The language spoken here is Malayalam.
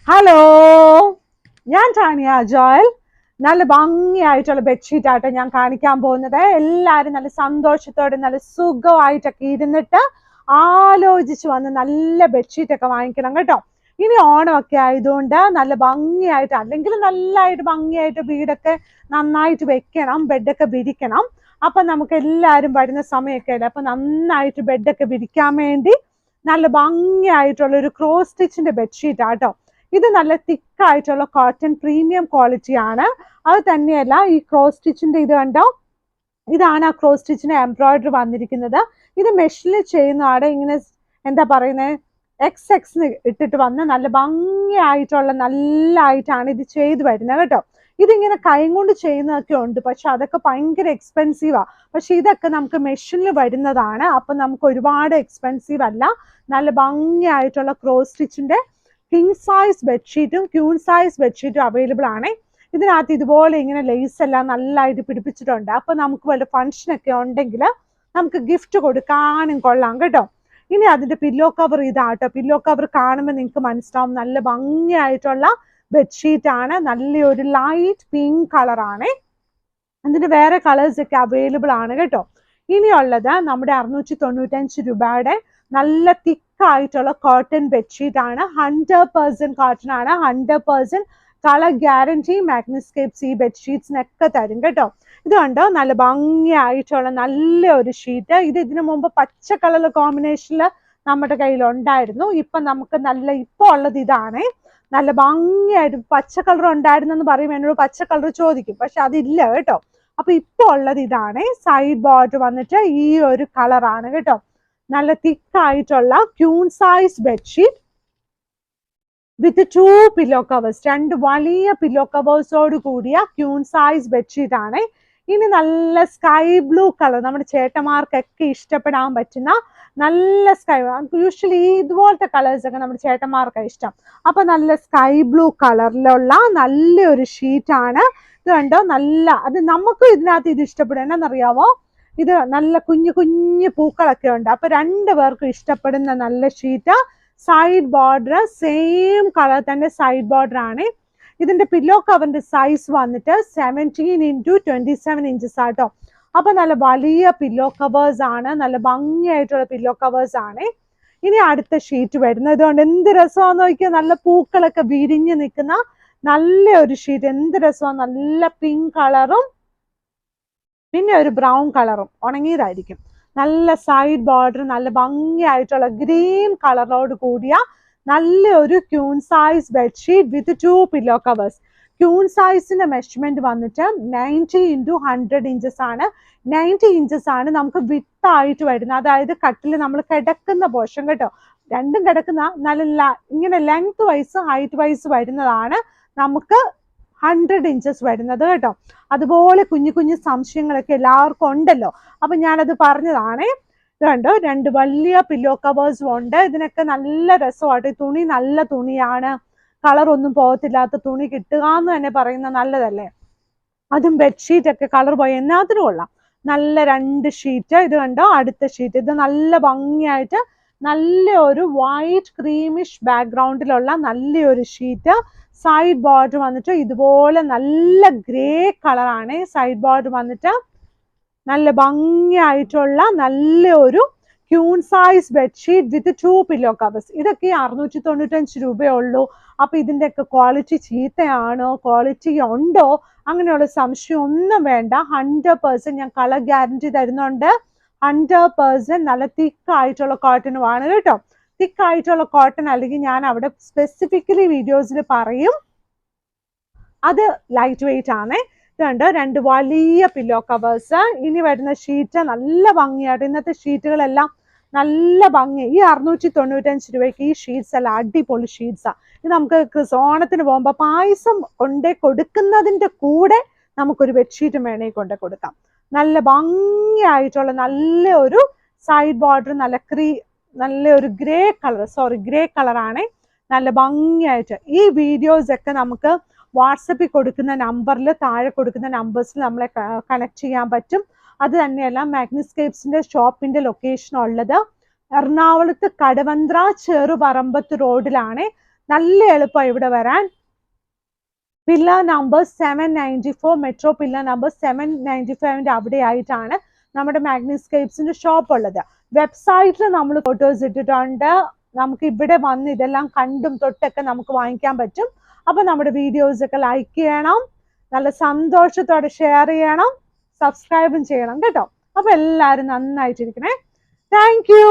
ഹലോ, ഞാൻ ടാനിയ ജോയൽ. നല്ല ഭംഗിയായിട്ടുള്ള ബെഡ്ഷീറ്റ് ആയിട്ട് ഞാൻ കാണിക്കാൻ പോകുന്നത്. എല്ലാവരും നല്ല സന്തോഷത്തോടെ നല്ല സുഖമായിട്ടൊക്കെ ഇരുന്നിട്ട് ആലോചിച്ച് വന്ന് നല്ല ബെഡ്ഷീറ്റ് ഒക്കെ വാങ്ങിക്കണം കേട്ടോ. ഇനി ഓണമൊക്കെ ആയതുകൊണ്ട് നല്ല ഭംഗിയായിട്ട്, അല്ലെങ്കിൽ നല്ലതായിട്ട് ഭംഗിയായിട്ട് വീടൊക്കെ നന്നായിട്ട് വെക്കണം, ബെഡൊക്കെ വിരിക്കണം. അപ്പൊ നമുക്ക് എല്ലാവരും വരുന്ന സമയമൊക്കെ അല്ലേ, അപ്പൊ നന്നായിട്ട് ബെഡൊക്കെ വിരിക്കാൻ വേണ്ടി നല്ല ഭംഗിയായിട്ടുള്ള ഒരു ക്രോസ് സ്റ്റിച്ചിന്റെ ബെഡ്ഷീറ്റ് ആട്ടോ. ഇത് നല്ല തിക്കായിട്ടുള്ള കോട്ടൺ പ്രീമിയം ക്വാളിറ്റി ആണ്. അത് തന്നെയല്ല, ഈ ക്രോസ് സ്റ്റിച്ചിന്റെ ഇത് കണ്ടോ, ഇതാണ് ആ ക്രോസ് സ്റ്റിച്ചിന്റെ എംബ്രോയിഡറി വന്നിരിക്കുന്നത്. ഇത് മെഷീനിൽ ചെയ്യുന്നതാണ്. ഇങ്ങനെ എന്താ പറയുന്നത്, എക്സ് ഇട്ടിട്ട് വന്ന് നല്ല ഭംഗിയായിട്ടുള്ള നല്ലതായിട്ടാണ് ഇത് ചെയ്തു വരുന്നത് കേട്ടോ. ഇതിങ്ങനെ കൈ കൊണ്ട് ചെയ്യുന്നതൊക്കെ ഉണ്ട്, പക്ഷെ അതൊക്കെ ഭയങ്കര എക്സ്പെൻസീവാ. പക്ഷെ ഇതൊക്കെ നമുക്ക് മെഷീനിൽ വരുന്നതാണ്, അപ്പൊ നമുക്ക് ഒരുപാട് എക്സ്പെൻസീവ് അല്ല. നല്ല ഭംഗിയായിട്ടുള്ള ക്രോസ് സ്റ്റിച്ചിന്റെ കിങ് സൈസ് ബെഡ്ഷീറ്റും ക്യൂൺ സൈസ് ബെഡ്ഷീറ്റും അവൈലബിൾ ആണ്. ഇതിനകത്ത് ഇതുപോലെ ഇങ്ങനെ ലേസ് എല്ലാം നല്ലതായിട്ട് പിടിപ്പിച്ചിട്ടുണ്ട്. അപ്പൊ നമുക്ക് വല്ല ഫംഗ്ഷനൊക്കെ ഉണ്ടെങ്കിൽ നമുക്ക് ഗിഫ്റ്റ് കൊടുക്കാനും കൊള്ളാം കേട്ടോ. ഇനി അതിന്റെ പില്ലോ കവർ ഇതാട്ടോ. പില്ലോ കവർ കാണുമ്പോൾ നിങ്ങൾക്ക് മനസ്സിലാവും നല്ല ഭംഗിയായിട്ടുള്ള ബെഡ്ഷീറ്റ് ആണ്. നല്ലൊരു ലൈറ്റ് പിങ്ക് കളറാണ്. അതിന്റെ വേറെ കളേഴ്സ് ഒക്കെ അവൈലബിൾ ആണ് കേട്ടോ. ഇനിയുള്ളത് നമ്മുടെ 695 രൂപയുടെ നല്ല തിക്കായിട്ടുള്ള കോട്ടൺ ബെഡ്ഷീറ്റ് ആണ്. 100% കോട്ടൺ ആണ്. 100% കളർ ഗ്യാരണ്ടി മാഗ്നിസ്കേപ്സ് ഈ ബെഡ്ഷീറ്റ്സിനൊക്കെ തരും കേട്ടോ. ഇത് കണ്ടോ, നല്ല ഭംഗിയായിട്ടുള്ള നല്ലൊരു ഷീറ്റ്. ഇത് ഇതിനു മുമ്പ് പച്ച കളർ കോമ്പിനേഷനിൽ നമ്മുടെ കയ്യിൽ ഉണ്ടായിരുന്നു. ഇപ്പൊ നമുക്ക് ഇപ്പൊ ഉള്ളത് ഇതാണ്. നല്ല ഭംഗിയായിട്ട് പച്ച കളർ ഉണ്ടായിരുന്നെന്ന് പറയും, എന്നോട് പച്ച കളർ ചോദിക്കും, പക്ഷെ അതില്ല കേട്ടോ. അപ്പൊ ഇപ്പൊ ഉള്ളത് ഇതാണ്. സൈഡ് ബോർഡർ വന്നിട്ട് ഈ ഒരു കളറാണ് കേട്ടോ. നല്ല തിക്കായിട്ടുള്ള queen size bedsheet with 2 pillow covers. 2 വലിയ പില്ലോ കവേഴ്സോട് കൂടിയ ക്യൂൺ സൈസ് ബെഡ്ഷീറ്റ് ആണ്. ഇനി നല്ല സ്കൈ ബ്ലൂ കളർ, നമ്മുടെ ചേട്ടന്മാർക്കൊക്കെ ഇഷ്ടപ്പെടാൻ പറ്റുന്ന നല്ല സ്കൈ, യൂഷ്വലി ഇതുപോലത്തെ കളേഴ്സ് ഒക്കെ നമ്മുടെ ചേട്ടന്മാർക്കാണ് ഇഷ്ടം. അപ്പൊ നല്ല സ്കൈ ബ്ലൂ കളറിലുള്ള നല്ലൊരു ഷീറ്റ് ആണ്. ഇത് കണ്ടോ, അത് നമുക്ക് ഇതിനകത്ത് ഇത് ഇഷ്ടപ്പെടും. എന്നറിയാവോ, ഇത് നല്ല കുഞ്ഞു കുഞ്ഞു പൂക്കളൊക്കെ ഉണ്ട്. അപ്പൊ 2 പേർക്കും ഇഷ്ടപ്പെടുന്ന നല്ല sheet. Side border same colour തന്നെ സൈഡ് ബോർഡർ ആണ്. ഇതിന്റെ പില്ലോ കവറിന്റെ സൈസ് വന്നിട്ട് 17x27 ഇഞ്ചസ് ആട്ടോ. അപ്പൊ നല്ല വലിയ പില്ലോ കവേഴ്സ് ആണ്, നല്ല ഭംഗിയായിട്ടുള്ള പില്ലോ കവേഴ്സ് ആണ്. ഇനി അടുത്ത ഷീറ്റ് വരുന്നത് കൊണ്ട് എന്ത് രസമാന്ന് നോക്കിയാൽ, നല്ല പൂക്കളൊക്കെ വിരിഞ്ഞ് നിൽക്കുന്ന നല്ല ഒരു ഷീറ്റ്. എന്ത് രസമാണ്, നല്ല പിങ്ക് കളറും പിന്നെ ഒരു ബ്രൗൺ കളറും ഉണങ്ങിയതായിരിക്കും. നല്ല സൈഡ് ബോർഡർ, നല്ല ഭംഗിയായിട്ടുള്ള ഗ്രീൻ കളറോട് കൂടിയ നല്ലൊരു queen size bedsheet with 2 pillow covers. Queen സൈസിന്റെ മെഷർമെന്റ് വന്നിട്ട് 90x100 ഇഞ്ചസ് ആണ്. 90 ഇഞ്ചസ് ആണ് നമുക്ക് വിത്ത് ആയിട്ട് വരുന്നത്. അതായത് കട്ടിൽ നമ്മൾ കിടക്കുന്ന പോർഷൻ കേട്ടോ. രണ്ടും കിടക്കുന്ന നല്ല ഇങ്ങനെ ലെങ്ത് വൈസ് ഹൈറ്റ് വൈസ് വരുന്നതാണ് നമുക്ക് 100 ഇഞ്ചസ് വരുന്നത് കേട്ടോ. അതുപോലെ കുഞ്ഞു കുഞ്ഞു സംശയങ്ങളൊക്കെ എല്ലാവർക്കും ഉണ്ടല്ലോ, അപ്പൊ ഞാനത് പറഞ്ഞതാണ്. ഇത് കണ്ടോ, 2 വലിയ പില്ലോ കവേഴ്സും ഉണ്ട്. ഇതിനൊക്കെ നല്ല രസമായിട്ട്. തുണി നല്ല തുണിയാണ്, കളർ ഒന്നും പോകത്തില്ലാത്ത തുണി കിട്ടുക എന്ന് തന്നെ പറയുന്ന നല്ലതല്ലേ. അതും ബെഡ്ഷീറ്റ് ഒക്കെ കളർ പോയി എന്നാത്തിനും കൊള്ളാം. നല്ല 2 ഷീറ്റ്. ഇത് കണ്ടോ, അടുത്ത ഷീറ്റ്. ഇത് നല്ല ഭംഗിയായിട്ട് നല്ലൊരു വൈറ്റ് ക്രീമിഷ് ബാക്ക്ഗ്രൗണ്ടിലുള്ള നല്ലൊരു ഷീറ്റ്. സൈഡ് ബോർഡർ വന്നിട്ട് ഇതുപോലെ നല്ല ഗ്രേ കളറാണ്. സൈഡ് ബോർഡർ വന്നിട്ട് നല്ല ഭംഗിയായിട്ടുള്ള നല്ലൊരു queen size bedsheet with 2 pillow covers. ഇതൊക്കെ 695 രൂപയേ ഉള്ളൂ. അപ്പൊ ഇതിന്റെ ഒക്കെ ക്വാളിറ്റി ചീത്തയാണോ, ക്വാളിറ്റി ഉണ്ടോ, അങ്ങനെയുള്ള സംശയം ഒന്നും വേണ്ട. 100% ഞാൻ കളർ ഗ്യാരണ്ടി തരുന്നുണ്ട്. 100% നല്ല തിക്കായിട്ടുള്ള കോട്ടനുമാണ് കേട്ടോ. തിക്കായിട്ടുള്ള കോട്ടൺ അല്ലെങ്കിൽ ഞാൻ അവിടെ സ്പെസിഫിക്കലി വീഡിയോസിൽ പറയും. അത് ലൈറ്റ് വെയിറ്റ് ആണ്. ഇത് കണ്ടോ, 2 വലിയ പില്ലോ കവേഴ്സ്. ഇനി വരുന്ന ഷീറ്റ് നല്ല ഭംഗിയായിട്ട്. ഇന്നത്തെ ഷീറ്റുകളെല്ലാം നല്ല ഭംഗി. ഈ 695 രൂപയ്ക്ക് ഈ ഷീറ്റ്സ് എല്ലാം അടിപൊളി ഷീറ്റ്സാ. ഇത് നമുക്ക് ഓണത്തിന് പോകുമ്പോൾ പായസം കൊണ്ടേ കൊടുക്കുന്നതിന്റെ കൂടെ നമുക്കൊരു ബെഡ്ഷീറ്റും വേണമെങ്കിൽ കൊണ്ടേ കൊടുക്കാം. നല്ല ഭംഗിയായിട്ടുള്ള നല്ലൊരു സൈഡ് ബോർഡർ, നല്ലൊരു ഗ്രേ കളറാണ്. നല്ല ഭംഗിയായിട്ട് ഈ വീഡിയോസ് ഒക്കെ നമുക്ക് വാട്സപ്പിൽ കൊടുക്കുന്ന നമ്പറിൽ, താഴെ കൊടുക്കുന്ന നമ്പേഴ്സിൽ നമ്മളെ കണക്ട് ചെയ്യാൻ പറ്റും. അത് തന്നെയല്ല, മാഗ്നിസ്കേപ്സിന്റെ ഷോപ്പിന്റെ ലൊക്കേഷൻ ഉള്ളത് എറണാകുളത്ത് കടവന്ത്ര ചെറുപറമ്പത്ത് റോഡിലാണ്. നല്ല എളുപ്പം ഇവിടെ വരാൻ. Pillar number 794, metro pillar number 795 അവിടെ ആയിട്ടാണ് നമ്മുടെ മാഗ്നിസ്കേപ്സിന്റെ ഷോപ്പ് ഉള്ളത്. വെബ്സൈറ്റിൽ നമ്മൾ ഫോട്ടോസ് ഇട്ടിട്ടുണ്ട്. നമുക്ക് ഇവിടെ വന്ന് ഇതെല്ലാം കണ്ടും തൊട്ടൊക്കെ നമുക്ക് വാങ്ങിക്കാൻ പറ്റും. അപ്പൊ നമ്മുടെ വീഡിയോസ് ഒക്കെ ലൈക്ക് ചെയ്യണം, നല്ല സന്തോഷത്തോടെ ഷെയർ ചെയ്യണം, സബ്സ്ക്രൈബും ചെയ്യണം കേട്ടോ. അപ്പൊ എല്ലാവരും നന്നായിട്ടിരിക്കണേ. Thank you.